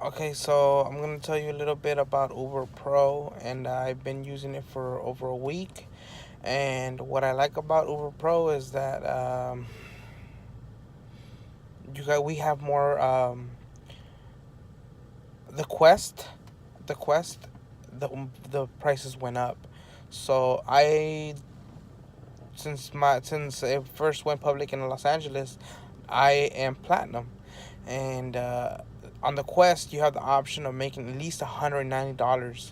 Okay, so I'm gonna tell you a little bit about Uber Pro, and I've been using it for over a week. And what I like about Uber Pro is that we have more the Quest, the Quest, the prices went up. So I since it first went public in Los Angeles, I am platinum, and on the Quest you have the option of making at least $190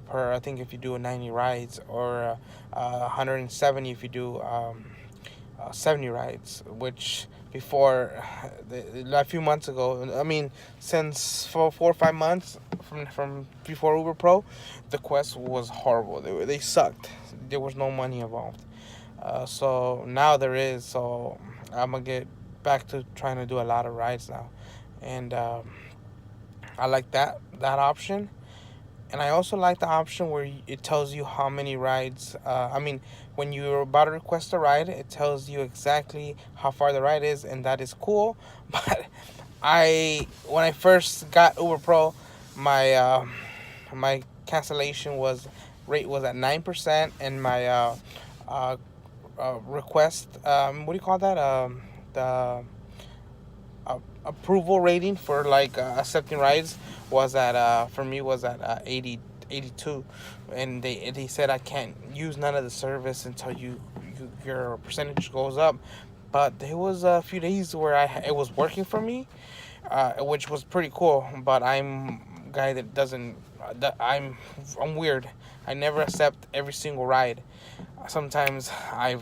per. I think if you do 90 rides, or 170 if you do 70 rides, which before a few months ago, I mean, since 4 or 5 months from before Uber Pro, the Quest was horrible. They sucked. There was no money involved. So now there is. So I'm gonna get back to trying to do a lot of rides now, and I like that option. And I also like the option where it tells you how many rides. I mean, when you're about to request a ride, it tells you exactly how far the ride is, and that is cool. But when I first got Uber Pro, my my cancellation was rate was at 9%, and my uh, request, what do you call that, the approval rating for like accepting rides was at for me was at 82, and they said I can't use none of the service until your percentage goes up. But there was a few days where it was working for me, which was pretty cool. But I'm a guy that doesn't that I'm weird. I never accept every single ride. Sometimes I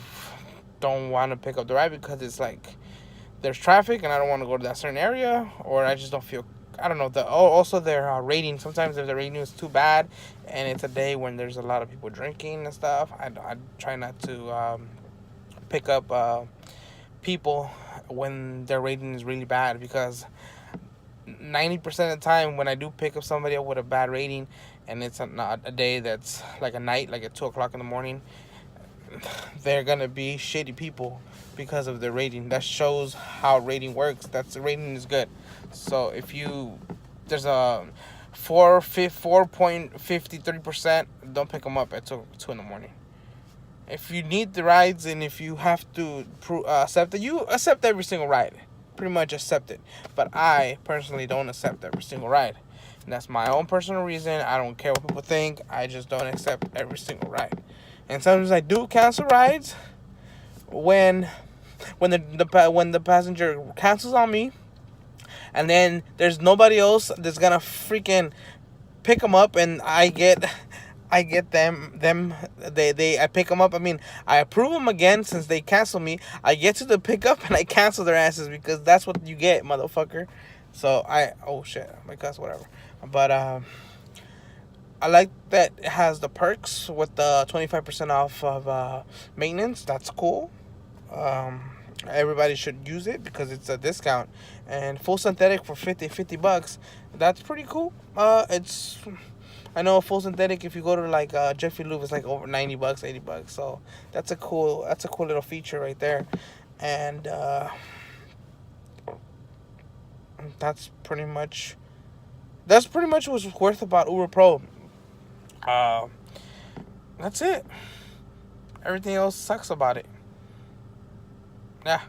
don't want to pick up the ride because it's like there's traffic and I don't want to go to that certain area, or I just don't feel. I don't know. Also their rating. Sometimes if the rating is too bad, and it's a day when there's a lot of people drinking and stuff, I try not to pick up people when their rating is really bad, because 90% of the time when I do pick up somebody up with a bad rating, and it's not a day that's like a night, like at 2 o'clock in the morning, they're gonna be shitty people because of the rating. That shows how rating works. That's the rating is good. So if you there's a 4.53%, don't pick them up at two in the morning. If you need the rides, and if you have to accept it, you accept every single ride. Pretty much accept it. But I personally don't accept every single ride. And that's my own personal reason. I don't care what people think. I just don't accept every single ride. And sometimes I do cancel rides when when the passenger cancels on me, and then there's nobody else that's gonna freaking pick them up, and I get they I pick them up. I mean, I approve them again since they cancel me. I get to the pickup and I cancel their asses, because that's what you get, motherfucker. So oh shit, my gosh, whatever. But I like that it has the perks with the 25% off of maintenance. That's cool. Everybody should use it because it's a discount. And full synthetic for 50 bucks. That's pretty cool. It's I know a full synthetic, if you go to like Jeffrey Lube, it's like over 90 bucks, 80 bucks. So that's a cool little feature right there. And that's pretty much what's worth about Uber Pro. Uh, that's it. Everything else sucks about it. Yeah,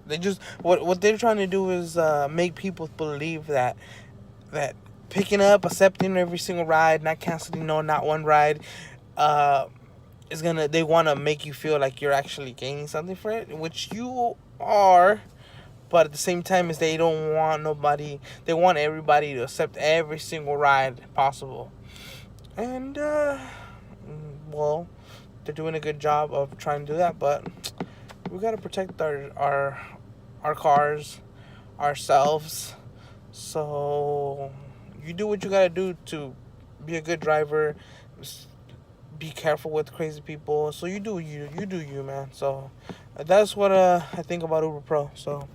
they just what they're trying to do is make people believe that picking up, accepting every single ride, not canceling no not one ride, uh, is gonna. They want to make you feel like you're actually gaining something for it, which you are. But at the same time, is they don't want nobody. They want everybody to accept every single ride possible, and well, they're doing a good job of trying to do that, but we gotta protect our cars, ourselves. So you do what you gotta do to be a good driver. Be careful with crazy people. So you do you, man. So that's what I think about Uber Pro. So.